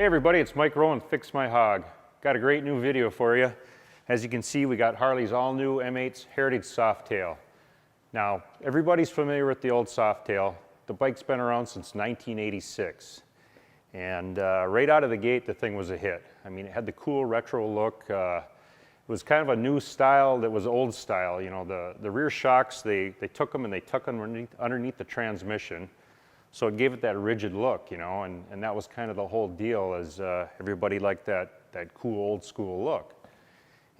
Hey everybody, it's Mike Rowan, Fix My Hog. Got a great new video for you. As you can see, we got Harley's all-new M8 Heritage Softail. Now, everybody's familiar with the old Softail. The bike's been around since 1986. And right out of the gate, the thing was a hit. I mean, it had the cool retro look. It was kind of a new style that was old style. You know, the rear shocks, they took them and they tucked them underneath the transmission. So it gave it that rigid look, you know, and that was kind of the whole deal, as everybody liked that cool old school look.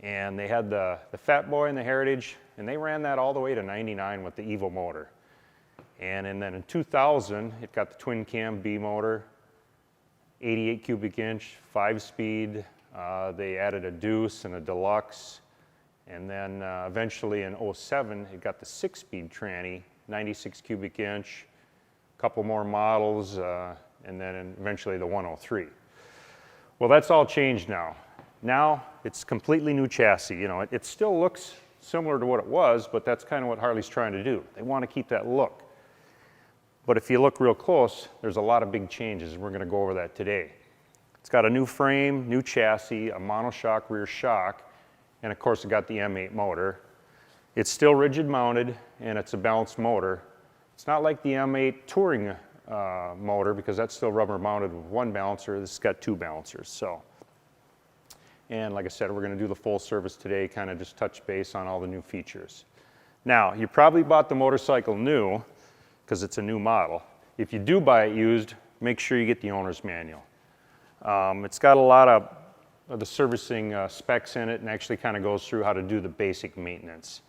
And they had the Fatboy and the Heritage, and they ran that all the way to 99 with the Evo motor. And then in 2000, it got the twin cam B motor, 88 cubic inch, 5-speed. They added a Deuce and a Deluxe. And then eventually in 07, it got the 6-speed tranny, 96 cubic inch. Couple more models, and then eventually the 103. Well, that's all changed now. Now it's completely new chassis. You know, it still looks similar to what it was, but that's kind of what Harley's trying to do. They want to keep that look. But if you look real close, there's a lot of big changes, and we're going to go over that today. It's got a new frame, new chassis, a monoshock rear shock, and of course it got the M8 motor. It's still rigid mounted, and it's a balanced motor. It's not like the M8 Touring motor, because that's still rubber mounted with one balancer. This has got two balancers. So, and like I said, we're going to do the full service today, kind of just touch base on all the new features. Now, you probably bought the motorcycle new because it's a new model. If you do buy it used, make sure you get the owner's manual. It's got a lot of the servicing specs in it, and actually kind of goes through how to do the basic maintenance.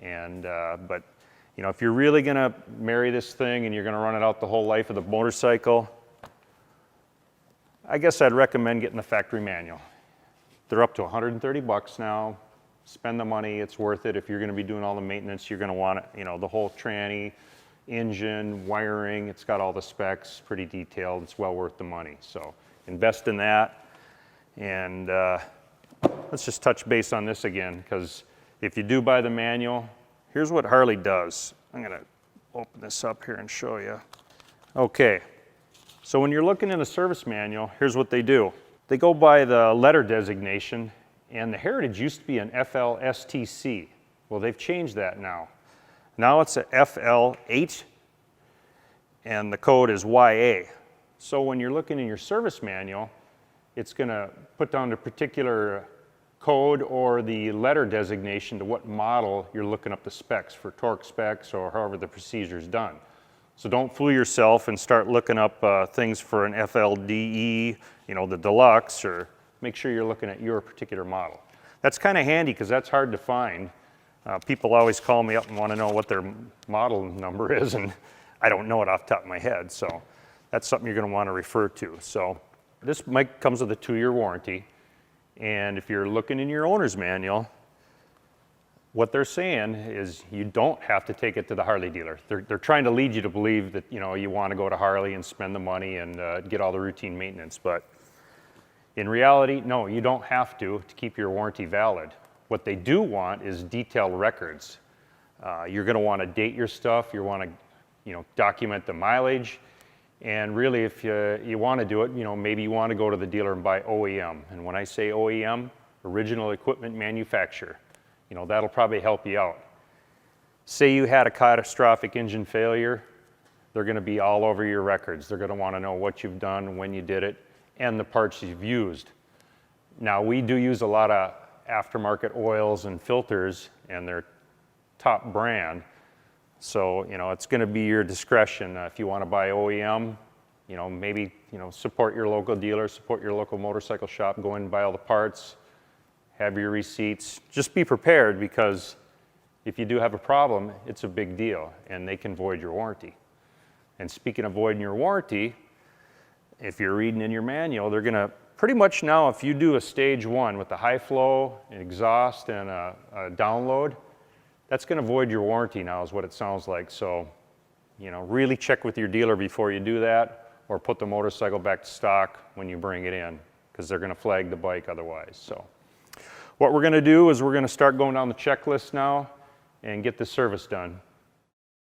And but you know, if you're really going to marry this thing and you're going to run it out the whole life of the motorcycle, I guess I'd recommend getting the factory manual. They're up to 130 bucks now. Spend the money, it's worth it. If you're going to be doing all the maintenance, you're going to want it, you know, the whole tranny, engine, wiring. It's got all the specs, pretty detailed. It's well worth the money. So invest in that. And let's just touch base on this again, because if you do buy the manual, here's what Harley does. I'm going to open this up here and show you. Okay, so when you're looking in the service manual, here's what they do. They go by the letter designation, and the Heritage used to be an FLSTC. Well, they've changed that now. Now it's a FL8, and the code is YA. So when you're looking in your service manual, it's going to put down the particular code or the letter designation to what model you're looking up the specs for, torque specs or however the procedure is done. So don't fool yourself and start looking up things for an FLDE, you know, the Deluxe, or make sure you're looking at your particular model. That's kind of handy because that's hard to find. People always call me up and want to know what their model number is, and I don't know it off the top of my head. So that's something you're going to want to refer to. So this mic comes with a 2-year warranty. And if you're looking in your owner's manual, what they're saying is you don't have to take it to the Harley dealer. They're trying to lead you to believe that, you know, you want to go to Harley and spend the money and get all the routine maintenance. But in reality, no, you don't have to keep your warranty valid. What they do want is detailed records. You're going to want to date your stuff. You want to, you know, document the mileage. And really, if you want to do it, you know, maybe you want to go to the dealer and buy OEM. And when I say OEM, original equipment manufacturer, you know, that'll probably help you out. Say you had a catastrophic engine failure, they're going to be all over your records. They're going to want to know what you've done, when you did it, and the parts you've used. Now, we do use a lot of aftermarket oils and filters, and they're top brand. So, you know, it's going to be your discretion. If you want to buy OEM, you know, maybe, you know, support your local dealer, support your local motorcycle shop, go in and buy all the parts, have your receipts. Just be prepared, because if you do have a problem, it's a big deal, and they can void your warranty. And speaking of voiding your warranty, if you're reading in your manual, they're going to pretty much now, if you do a stage 1 with a high flow, an exhaust, and a download, that's going to void your warranty now, is what it sounds like. So, you know, really check with your dealer before you do that, or put the motorcycle back to stock when you bring it in, because they're going to flag the bike otherwise. So what we're going to do is we're going to start going down the checklist now and get the service done.